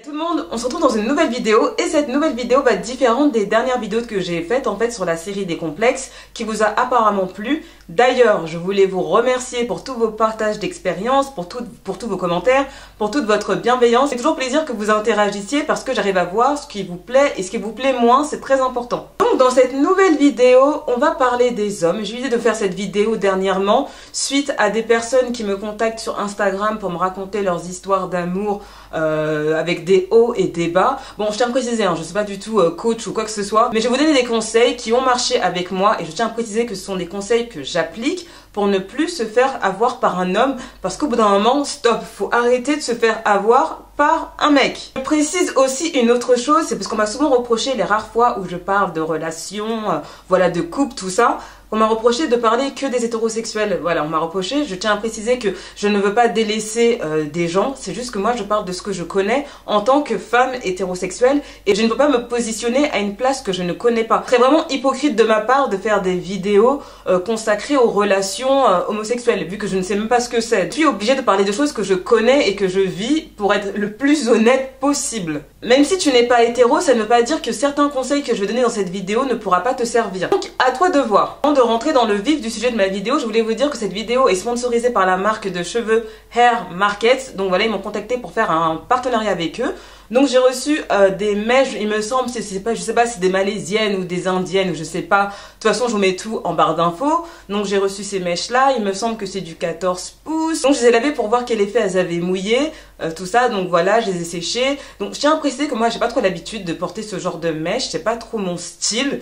Tout le monde, on se retrouve dans une nouvelle vidéo et cette nouvelle vidéo va être différente des dernières vidéos que j'ai faites en fait sur la série des complexes qui vous a apparemment plu. D'ailleurs, je voulais vous remercier pour tous vos partages d'expériences, pour tous vos commentaires, pour toute votre bienveillance. C'est toujours plaisir que vous interagissiez parce que j'arrive à voir ce qui vous plaît et ce qui vous plaît moins, c'est très important. Donc dans cette nouvelle vidéo, on va parler des hommes. J'ai eu l'idée de faire cette vidéo dernièrement suite à des personnes qui me contactent sur Instagram pour me raconter leurs histoires d'amour avec des hauts et des bas. Bon, je tiens à préciser, je ne suis pas du tout coach ou quoi que ce soit, mais je vais vous donner des conseils qui ont marché avec moi et je tiens à préciser que ce sont des conseils que j'applique pour ne plus se faire avoir par un homme parce qu'au bout d'un moment, stop, faut arrêter de se faire avoir par un mec. Je précise aussi une autre chose, c'est parce qu'on m'a souvent reproché les rares fois où je parle de relations, voilà, de couple, tout ça. On m'a reproché de parler que des hétérosexuels. Voilà, on m'a reproché. Je tiens à préciser que je ne veux pas délaisser des gens. C'est juste que moi, je parle de ce que je connais en tant que femme hétérosexuelle. Et je ne peux pas me positionner à une place que je ne connais pas. C'est vraiment hypocrite de ma part de faire des vidéos consacrées aux relations homosexuelles, vu que je ne sais même pas ce que c'est. Je suis obligée de parler de choses que je connais et que je vis pour être le plus honnête possible. Même si tu n'es pas hétéro, ça ne veut pas dire que certains conseils que je vais donner dans cette vidéo ne pourra pas te servir. Donc, à toi de voir. Avant de rentrer dans le vif du sujet de ma vidéo, je voulais vous dire que cette vidéo est sponsorisée par la marque de cheveux Hair Market. Donc voilà, ils m'ont contacté pour faire un partenariat avec eux. Donc j'ai reçu des mèches, il me semble, je sais pas si c'est des malaisiennes ou des indiennes ou je sais pas. De toute façon, je vous mets tout en barre d'infos. Donc j'ai reçu ces mèches là, il me semble que c'est du 14 pouces. Donc je les ai lavées pour voir quel effet elles avaient mouillé, tout ça. Donc voilà, je les ai séchées. Donc je tiens à préciser que moi j'ai pas trop l'habitude de porter ce genre de mèches, c'est pas trop mon style.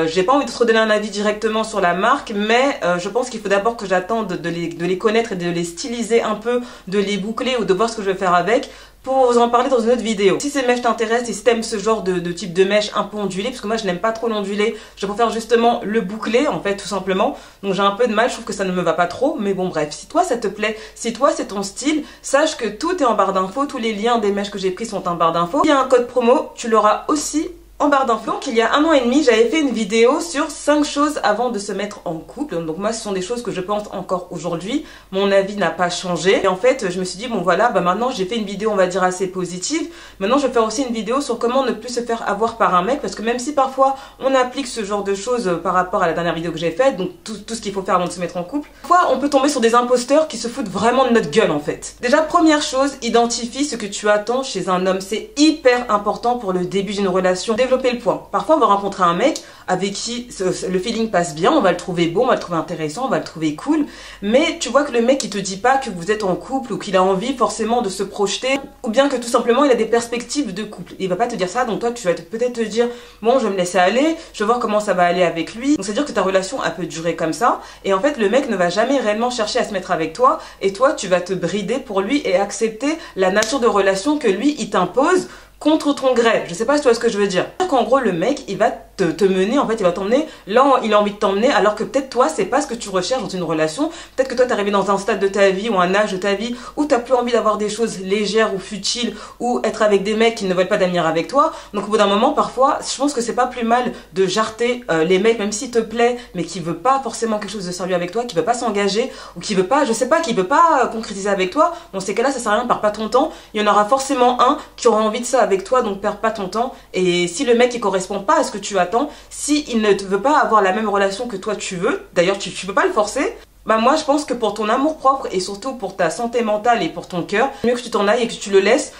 J'ai pas envie de te redonner un avis directement sur la marque, mais je pense qu'il faut d'abord que j'attende de les connaître et de les styliser un peu, de les boucler ou de voir ce que je vais faire avec pour vous en parler dans une autre vidéo. Si ces mèches t'intéressent et si t'aimes ce genre de type de mèche un peu ondulé, parce que moi je n'aime pas trop l'ondulé, je préfère justement le boucler en fait tout simplement. Donc j'ai un peu de mal, je trouve que ça ne me va pas trop, mais bon bref, si toi ça te plaît, si toi c'est ton style, sache que tout est en barre d'infos, tous les liens des mèches que j'ai pris sont en barre d'infos. Il y a un code promo, tu l'auras aussi en barre d'infos. Donc il y a 1 an et demi, j'avais fait une vidéo sur 5 choses avant de se mettre en couple. Donc moi ce sont des choses que je pense encore aujourd'hui. Mon avis n'a pas changé. Et en fait je me suis dit bon voilà, maintenant j'ai fait une vidéo on va dire assez positive. Maintenant je vais faire aussi une vidéo sur comment ne plus se faire avoir par un mec. Parce que même si parfois on applique ce genre de choses par rapport à la dernière vidéo que j'ai faite, donc tout ce qu'il faut faire avant de se mettre en couple, parfois on peut tomber sur des imposteurs qui se foutent vraiment de notre gueule en fait. Déjà première chose, identifie ce que tu attends chez un homme. C'est hyper important pour le début d'une relation. Développer le point. Parfois on va rencontrer un mec avec qui le feeling passe bien, on va le trouver beau, on va le trouver intéressant, on va le trouver cool, mais tu vois que le mec il te dit pas que vous êtes en couple ou qu'il a envie forcément de se projeter, ou bien que tout simplement il a des perspectives de couple. Il va pas te dire ça, donc toi tu vas peut-être te dire bon je vais me laisser aller, je vais voir comment ça va aller avec lui. Donc c'est à dire que ta relation elle peut durer comme ça, et en fait le mec ne va jamais réellement chercher à se mettre avec toi, et toi tu vas te brider pour lui et accepter la nature de relation que lui il t'impose contre ton gré. Je sais pas si tu vois ce que je veux dire. En gros le mec il va te mener, en fait il va t'emmener là où il a envie de t'emmener, alors que peut-être toi c'est pas ce que tu recherches dans une relation. Peut-être que toi t'es arrivé dans un stade de ta vie ou un âge de ta vie où t'as plus envie d'avoir des choses légères ou futiles ou être avec des mecs qui ne veulent pas d'avenir avec toi. Donc au bout d'un moment parfois je pense que c'est pas plus mal de jarter les mecs même s'il te plaît mais qui veut pas forcément quelque chose de sérieux avec toi, qui veut pas s'engager ou qui veut pas, je sais pas, qui veut pas concrétiser avec toi. Dans ces cas-là ça sert à rien, perds pas ton temps. Il y en aura forcément un qui aura envie de ça avec toi, donc perds pas ton temps. Et si le mec il correspond pas à ce que tu attends, si il ne veut pas avoir la même relation que toi tu veux, d'ailleurs tu peux pas le forcer, moi je pense que pour ton amour propre et surtout pour ta santé mentale et pour ton cœur, mieux que tu t'en ailles et que tu le laisses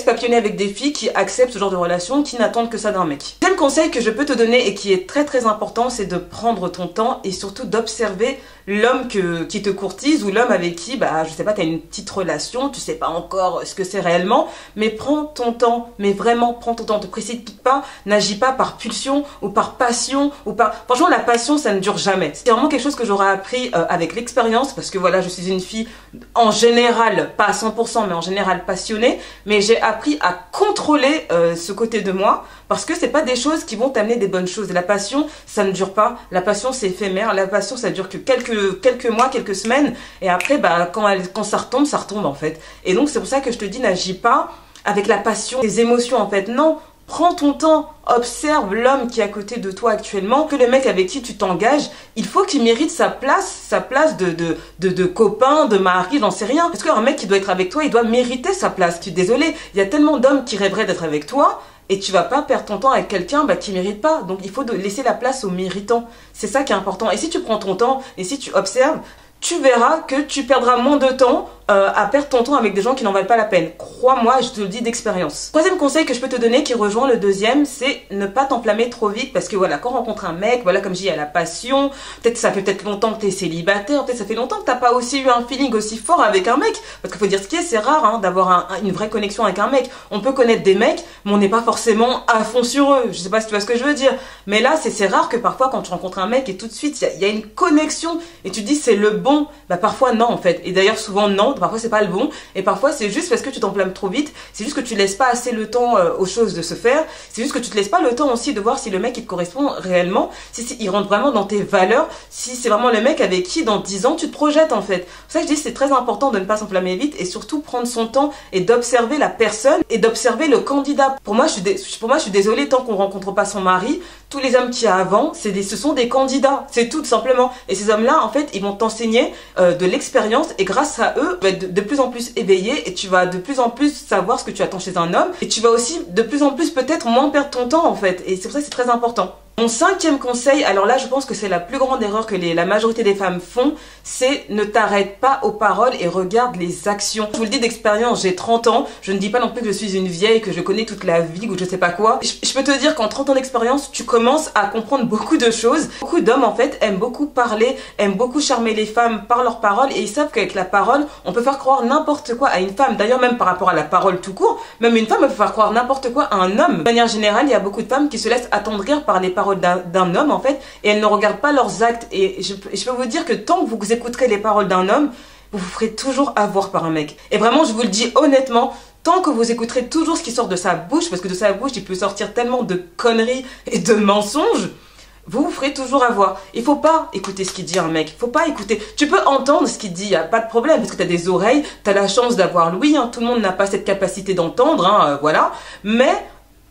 papillonner avec des filles qui acceptent ce genre de relation, qui n'attendent que ça d'un mec. Le deuxième conseil que je peux te donner et qui est très très important, c'est de prendre ton temps et surtout d'observer l'homme qui te courtise ou l'homme avec qui, je sais pas, t'as une petite relation, tu sais pas encore ce que c'est réellement, mais prends ton temps, mais vraiment prends ton temps, te précipite pas, n'agis pas par pulsion ou par passion ou par... Franchement la passion ça ne dure jamais. C'est vraiment quelque chose que j'aurais appris avec l'expérience parce que voilà je suis une fille en général, pas à 100% mais en général passionnée, mais j'ai appris à contrôler ce côté de moi parce que c'est pas des choses qui vont t'amener des bonnes choses. Et la passion ça ne dure pas, la passion c'est éphémère, la passion ça dure que quelques mois, quelques semaines et après quand ça retombe en fait. Et donc c'est pour ça que je te dis n'agis pas avec la passion, les émotions en fait, non. Prends ton temps, observe l'homme qui est à côté de toi actuellement, que le mec avec qui tu t'engages, il faut qu'il mérite sa place de copain, de mari, j'en sais rien. Parce qu'un mec qui doit être avec toi, il doit mériter sa place. Je suis désolée, il y a tellement d'hommes qui rêveraient d'être avec toi, et tu vas pas perdre ton temps avec quelqu'un qui mérite pas. Donc il faut laisser la place aux méritants. C'est ça qui est important. Et si tu prends ton temps, et si tu observes, tu verras que tu perdras moins de temps à perdre ton temps avec des gens qui n'en valent pas la peine. Crois-moi, je te le dis d'expérience. Troisième conseil que je peux te donner qui rejoint le deuxième, c'est ne pas t'enflammer trop vite parce que voilà, quand on rencontre un mec, voilà, comme je dis, il y a la passion, peut-être ça fait peut-être longtemps que tu es célibataire, peut-être ça fait longtemps que t'as pas aussi eu un feeling aussi fort avec un mec, parce qu'il faut dire ce qui est, c'est rare hein, d'avoir une vraie connexion avec un mec. On peut connaître des mecs, mais on n'est pas forcément à fond sur eux. Je sais pas si tu vois ce que je veux dire, mais là c'est rare que parfois quand tu rencontres un mec et tout de suite il y a une connexion et tu te dis c'est le bon, bah parfois non en fait, et d'ailleurs souvent non, parfois c'est pas le bon, et parfois c'est juste parce que tu t'enflammes trop vite, c'est juste que tu laisses pas assez le temps aux choses de se faire, c'est juste que tu te laisses pas le temps aussi de voir si le mec il te correspond réellement, si il rentre vraiment dans tes valeurs, si c'est vraiment le mec avec qui dans 10 ans tu te projettes en fait. C'est ça que je dis, c'est très important de ne pas s'enflammer vite et surtout prendre son temps et d'observer la personne et d'observer le candidat. Pour moi je suis désolée, tant qu'on rencontre pas son mari, tous les hommes qu'il y a avant, ce sont des candidats, c'est tout simplement. Et ces hommes-là, en fait, ils vont t'enseigner de l'expérience et grâce à eux, tu vas être de plus en plus éveillé et tu vas de plus en plus savoir ce que tu attends chez un homme et tu vas aussi de plus en plus peut-être moins perdre ton temps en fait. Et c'est pour ça que c'est très important. Mon cinquième conseil, alors là je pense que c'est la plus grande erreur que la majorité des femmes font, c'est ne t'arrête pas aux paroles et regarde les actions. Je vous le dis d'expérience, j'ai 30 ans, je ne dis pas non plus que je suis une vieille, que je connais toute la vie ou je sais pas quoi. Je peux te dire qu'en 30 ans d'expérience, tu commences à comprendre beaucoup de choses. Beaucoup d'hommes en fait aiment beaucoup parler, aiment beaucoup charmer les femmes par leurs paroles et ils savent qu'avec la parole, on peut faire croire n'importe quoi à une femme. D'ailleurs même par rapport à la parole tout court, même une femme peut faire croire n'importe quoi à un homme. De manière générale, il y a beaucoup de femmes qui se laissent attendrir par les paroles d'un homme en fait et elles ne regardent pas leurs actes et je peux vous dire que tant que vous écouterez les paroles d'un homme, vous vous ferez toujours avoir par un mec. Et vraiment je vous le dis honnêtement, tant que vous écouterez toujours ce qui sort de sa bouche, parce que de sa bouche il peut sortir tellement de conneries et de mensonges, vous vous ferez toujours avoir. Il faut pas écouter ce qu'il dit un mec, faut pas écouter. Tu peux entendre ce qu'il dit, y a pas de problème, parce que tu as des oreilles, tu as la chance d'avoir l'ouïe, hein. Tout le monde n'a pas cette capacité d'entendre, hein, voilà. Mais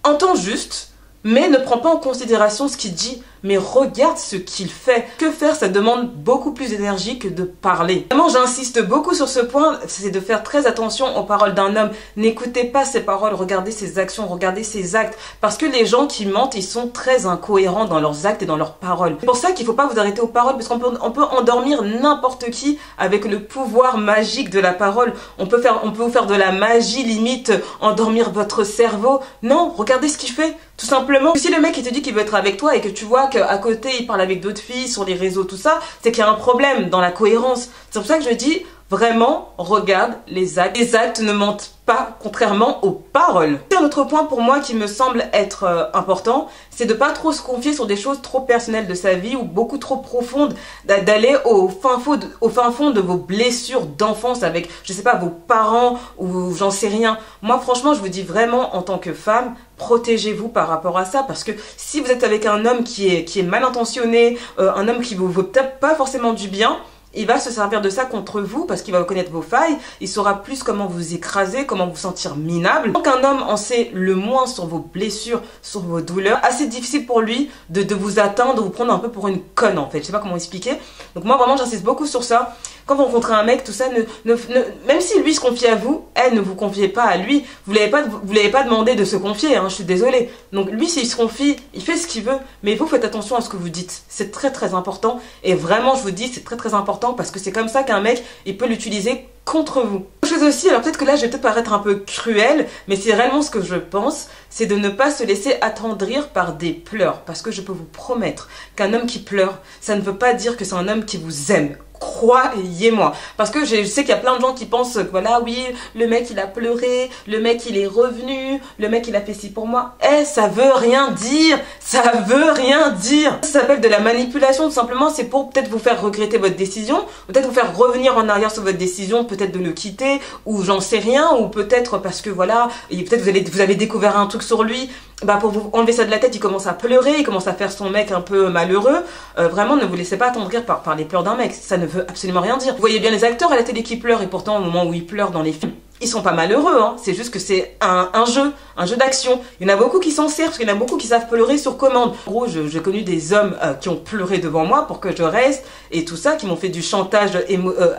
entends juste, mais ne prends pas en considération ce qu'il dit, mais regarde ce qu'il fait. Que faire, ça demande beaucoup plus d'énergie que de parler. Vraiment, j'insiste beaucoup sur ce point, c'est de faire très attention aux paroles d'un homme. N'écoutez pas ses paroles, regardez ses actions, regardez ses actes. Parce que les gens qui mentent, ils sont très incohérents dans leurs actes et dans leurs paroles. C'est pour ça qu'il ne faut pas vous arrêter aux paroles, parce qu'on peut endormir n'importe qui avec le pouvoir magique de la parole. On peut vous faire de la magie, limite, endormir votre cerveau. Non, regardez ce qu'il fait, tout simplement. Si le mec il te dit qu'il veut être avec toi et que tu vois qu'à côté il parle avec d'autres filles sur les réseaux, tout ça, c'est qu'il y a un problème dans la cohérence. C'est pour ça que je dis vraiment, regarde les actes. Les actes ne mentent pas, contrairement aux paroles. Un autre point pour moi qui me semble être important, c'est de pas trop se confier sur des choses trop personnelles de sa vie ou beaucoup trop profondes, d'aller au fin fond de vos blessures d'enfance avec, je sais pas, vos parents ou j'en sais rien. Moi franchement, je vous dis vraiment en tant que femme, protégez-vous par rapport à ça, parce que si vous êtes avec un homme qui est mal intentionné, un homme qui vous veut peut-être pas forcément du bien, il va se servir de ça contre vous parce qu'il va connaître vos failles, il saura plus comment vous écraser, comment vous sentir minable. Donc un homme en sait le moins sur vos blessures, sur vos douleurs, assez difficile pour lui de vous atteindre, de vous prendre un peu pour une conne en fait, je sais pas comment expliquer. Donc moi vraiment j'insiste beaucoup sur ça. Quand vous rencontrez un mec, tout ça, même si lui se confie à vous, elle ne vous confiez pas à lui. Vous l'avez pas demandé de se confier, hein, je suis désolée. Donc lui, s'il se confie, il fait ce qu'il veut, mais vous faites attention à ce que vous dites. C'est très très important. Et vraiment, je vous dis, c'est très très important parce que c'est comme ça qu'un mec, il peut l'utiliser contre vous. Autre chose aussi, alors peut-être que là je vais peut-être paraître un peu cruelle, mais c'est réellement ce que je pense, c'est de ne pas se laisser attendrir par des pleurs. Parce que je peux vous promettre qu'un homme qui pleure, ça ne veut pas dire que c'est un homme qui vous aime. Croyez-moi, parce que je sais qu'il y a plein de gens qui pensent que voilà, oui, le mec il a pleuré, le mec il est revenu, le mec il a fait ci pour moi. Eh, ça veut rien dire, ça veut rien dire. Ça s'appelle de la manipulation, tout simplement. C'est pour peut-être vous faire regretter votre décision, peut-être vous faire revenir en arrière sur votre décision, peut-être de le quitter, ou j'en sais rien, ou peut-être parce que voilà, peut-être vous avez découvert un truc sur lui, bah pour vous enlever ça de la tête, il commence à pleurer, il commence à faire son mec un peu malheureux. Vraiment, ne vous laissez pas attendrir par les pleurs d'un mec, ça ne veut absolument rien dire. Vous voyez bien les acteurs à la télé qui pleurent et pourtant au moment où ils pleurent dans les films, ils sont pas malheureux, hein. C'est juste que c'est un jeu d'action. Il y en a beaucoup qui s'en servent, parce qu'il y en a beaucoup qui savent pleurer sur commande. En gros, j'ai connu des hommes qui ont pleuré devant moi pour que je reste et tout ça, qui m'ont fait du chantage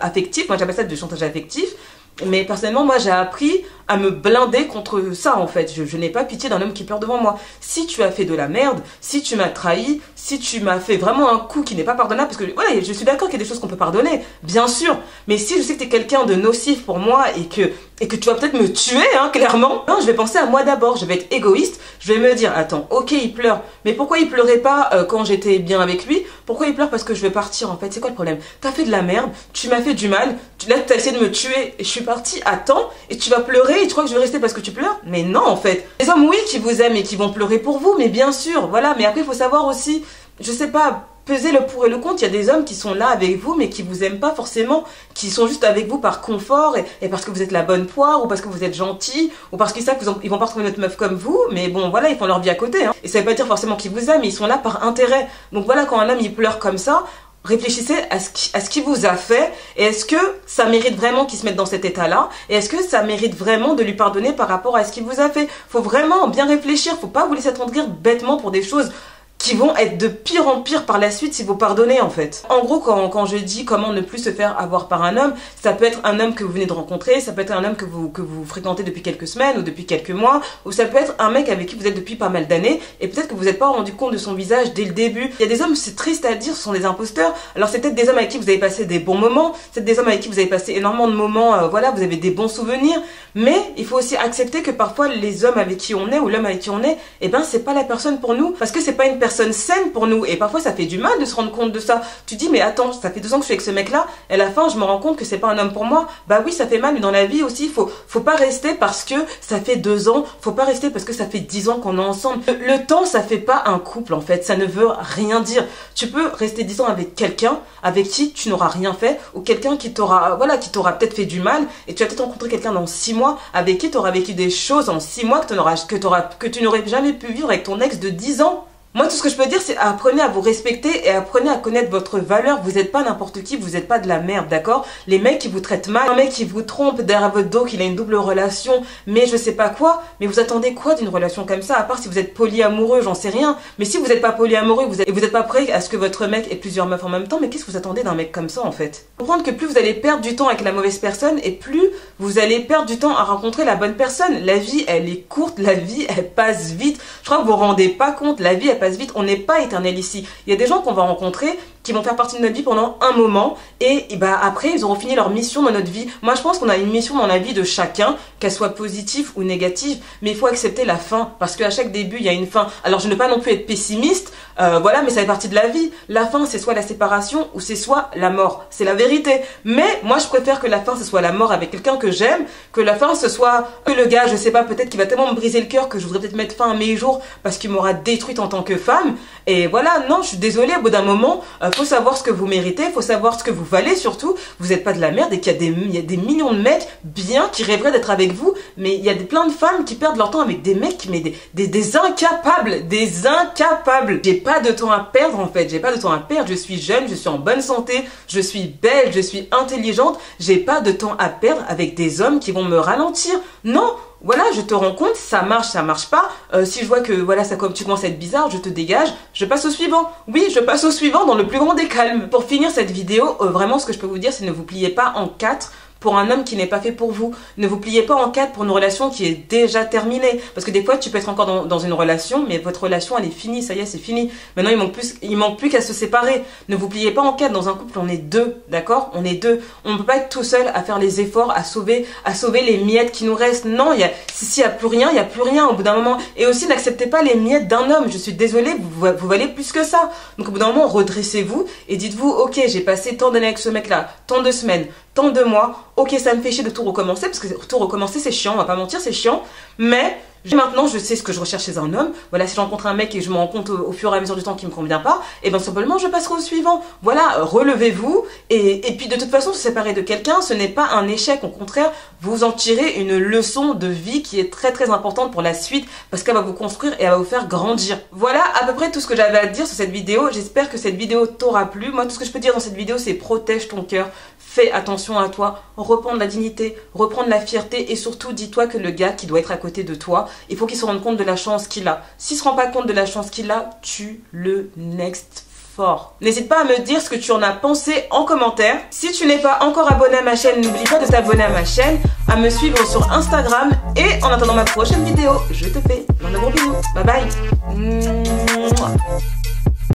affectif. Moi, j'appelle ça du chantage affectif. Mais personnellement, moi, j'ai appris à me blinder contre ça, en fait. Je n'ai pas pitié d'un homme qui pleure devant moi. Si tu as fait de la merde, si tu m'as trahi, si tu m'as fait vraiment un coup qui n'est pas pardonnable, parce que, voilà, je suis d'accord qu'il y a des choses qu'on peut pardonner, bien sûr. Mais si je sais que tu es quelqu'un de nocif pour moi et que tu vas peut-être me tuer, hein, clairement, non, je vais penser à moi d'abord. Je vais être égoïste. Je vais me dire, attends, ok, il pleure. Mais pourquoi il pleurait pas quand j'étais bien avec lui? Pourquoi il pleure parce que je vais partir, en fait? C'est quoi le problème? T'as fait de la merde, tu m'as fait du mal, là, t'as essayé de me tuer et je suis partie à temps et tu vas pleurer et tu crois que je vais rester parce que tu pleures? Mais non, en fait. Les hommes, oui, qui vous aiment et qui vont pleurer pour vous, mais bien sûr, voilà. Mais après, il faut savoir aussi, je sais pas, peser le pour et le contre. Il y a des hommes qui sont là avec vous mais qui vous aiment pas forcément, qui sont juste avec vous par confort et parce que vous êtes la bonne poire ou parce que vous êtes gentil ou parce qu'ils savent qu'ils vont pas retrouver notre meuf comme vous, mais bon voilà, ils font leur vie à côté, hein. Et ça veut pas dire forcément qu'ils vous aiment, ils sont là par intérêt. Donc voilà, quand un homme il pleure comme ça, réfléchissez à ce qu'il vous a fait et est-ce que ça mérite vraiment qu'il se mette dans cet état-là et est-ce que ça mérite vraiment de lui pardonner par rapport à ce qu'il vous a fait. Faut vraiment bien réfléchir, faut pas vous laisser attendrir bêtement pour des choses qui vont être de pire en pire par la suite si vous pardonnez, en fait. En gros, quand je dis comment ne plus se faire avoir par un homme, ça peut être un homme que vous venez de rencontrer, ça peut être un homme que vous fréquentez depuis quelques semaines ou depuis quelques mois, ou ça peut être un mec avec qui vous êtes depuis pas mal d'années et peut-être que vous n'êtes pas rendu compte de son visage dès le début. Il y a des hommes, c'est triste à dire, ce sont des imposteurs. Alors c'est peut-être des hommes avec qui vous avez passé des bons moments, c'est des hommes avec qui vous avez passé énormément de moments, voilà, vous avez des bons souvenirs, mais il faut aussi accepter que parfois les hommes avec qui on est ou l'homme avec qui on est, eh ben c'est pas la personne pour nous, parce que c'est pas une personne saine pour nous et parfois ça fait du mal de se rendre compte de ça. Tu dis mais attends, ça fait 2 ans que je suis avec ce mec là et à la fin je me rends compte que c'est pas un homme pour moi. Bah oui, ça fait mal, mais dans la vie aussi faut pas rester parce que ça fait 2 ans, faut pas rester parce que ça fait 10 ans qu'on est ensemble. Le temps ça fait pas un couple, en fait, ça ne veut rien dire. Tu peux rester 10 ans avec quelqu'un avec qui tu n'auras rien fait ou quelqu'un qui t'aura peut-être fait du mal et tu vas peut-être rencontrer quelqu'un dans 6 mois avec qui tu auras vécu des choses en 6 mois que tu n'aurais jamais pu vivre avec ton ex de 10 ans. Moi, tout ce que je peux dire, c'est apprenez à vous respecter et apprenez à connaître votre valeur. Vous n'êtes pas n'importe qui, vous n'êtes pas de la merde, d'accord? Les mecs qui vous traitent mal, un mec qui vous trompe derrière votre dos, qu'il a une double relation, mais je sais pas quoi, mais vous attendez quoi d'une relation comme ça? À part si vous êtes polyamoureux, j'en sais rien. Mais si vous n'êtes pas polyamoureux et vous n'êtes pas prêt à ce que votre mec ait plusieurs meufs en même temps, mais qu'est-ce que vous attendez d'un mec comme ça, en fait? Comprendre que plus vous allez perdre du temps avec la mauvaise personne et plus vous allez perdre du temps à rencontrer la bonne personne. La vie, elle est courte, la vie, elle passe vite. Je crois que vous vous rendez pas compte, la vie, elle passe vite, on n'est pas éternel ici. Il y a des gens qu'on va rencontrer qui vont faire partie de notre vie pendant un moment et bah après ils auront fini leur mission dans notre vie. Moi je pense qu'on a une mission dans la vie de chacun, qu'elle soit positive ou négative, mais il faut accepter la fin parce qu'à chaque début il y a une fin. Alors je ne veux pas non plus être pessimiste, voilà, mais ça fait partie de la vie. La fin c'est soit la séparation ou c'est soit la mort, c'est la vérité. Mais moi je préfère que la fin ce soit la mort avec quelqu'un que j'aime, que la fin ce soit que le gars, je sais pas, peut-être qu'il va tellement me briser le cœur que je voudrais peut-être mettre fin à mes jours parce qu'il m'aura détruite en tant que femme. Et voilà, non, je suis désolée, au bout d'un moment, faut savoir ce que vous méritez, faut savoir ce que vous valez surtout. Vous n'êtes pas de la merde et qu'il y a des millions de mecs bien qui rêveraient d'être avec vous, mais il y a plein de femmes qui perdent leur temps avec des mecs, mais des incapables, des incapables. J'ai pas de temps à perdre, en fait, j'ai pas de temps à perdre, je suis jeune, je suis en bonne santé, je suis belle, je suis intelligente, j'ai pas de temps à perdre avec des hommes qui vont me ralentir. Non! Voilà, je te rends compte, ça marche pas. Si je vois que voilà, tu commences à être bizarre, je te dégage, je passe au suivant. Oui, je passe au suivant dans le plus grand des calmes. Pour finir cette vidéo, vraiment ce que je peux vous dire, c'est ne vous pliez pas en 4 pour un homme qui n'est pas fait pour vous. Ne vous pliez pas en 4 pour une relation qui est déjà terminée. Parce que des fois, tu peux être encore dans une relation, mais votre relation, elle est finie, ça y est, c'est fini. Maintenant, il manque plus qu'à se séparer. Ne vous pliez pas en 4. Dans un couple, on est 2, d'accord? On est 2. On ne peut pas être tout seul à faire les efforts, à sauver les miettes qui nous restent. Non, s'il n'y a plus rien, il n'y a plus rien au bout d'un moment. Et aussi, n'acceptez pas les miettes d'un homme. Je suis désolée, vous valez plus que ça. Donc au bout d'un moment, redressez-vous et dites-vous, ok, j'ai passé tant d'années avec ce mec-là, tant de semaines, tant de mois, ok, ça me fait chier de tout recommencer, parce que tout recommencer c'est chiant, on va pas mentir, c'est chiant, mais maintenant je sais ce que je recherche chez un homme. Voilà, si je rencontre un mec et je me rends compte au fur et à mesure du temps qu'il me convient pas, et bien simplement je passerai au suivant. Voilà, relevez-vous, et puis de toute façon se séparer de quelqu'un, ce n'est pas un échec, au contraire, vous en tirez une leçon de vie qui est très très importante pour la suite, parce qu'elle va vous construire et elle va vous faire grandir. Voilà à peu près tout ce que j'avais à dire sur cette vidéo. J'espère que cette vidéo t'aura plu. Moi tout ce que je peux dire dans cette vidéo c'est protège ton cœur. fais attention à toi, reprends de la dignité, reprends de la fierté et surtout dis-toi que le gars qui doit être à côté de toi, il faut qu'il se rende compte de la chance qu'il a. S'il ne se rend pas compte de la chance qu'il a, tu le next fort. N'hésite pas à me dire ce que tu en as pensé en commentaire. Si tu n'es pas encore abonné à ma chaîne, n'oublie pas de t'abonner à ma chaîne, à me suivre sur Instagram et en attendant ma prochaine vidéo, je te fais plein de gros bisous. Bye bye.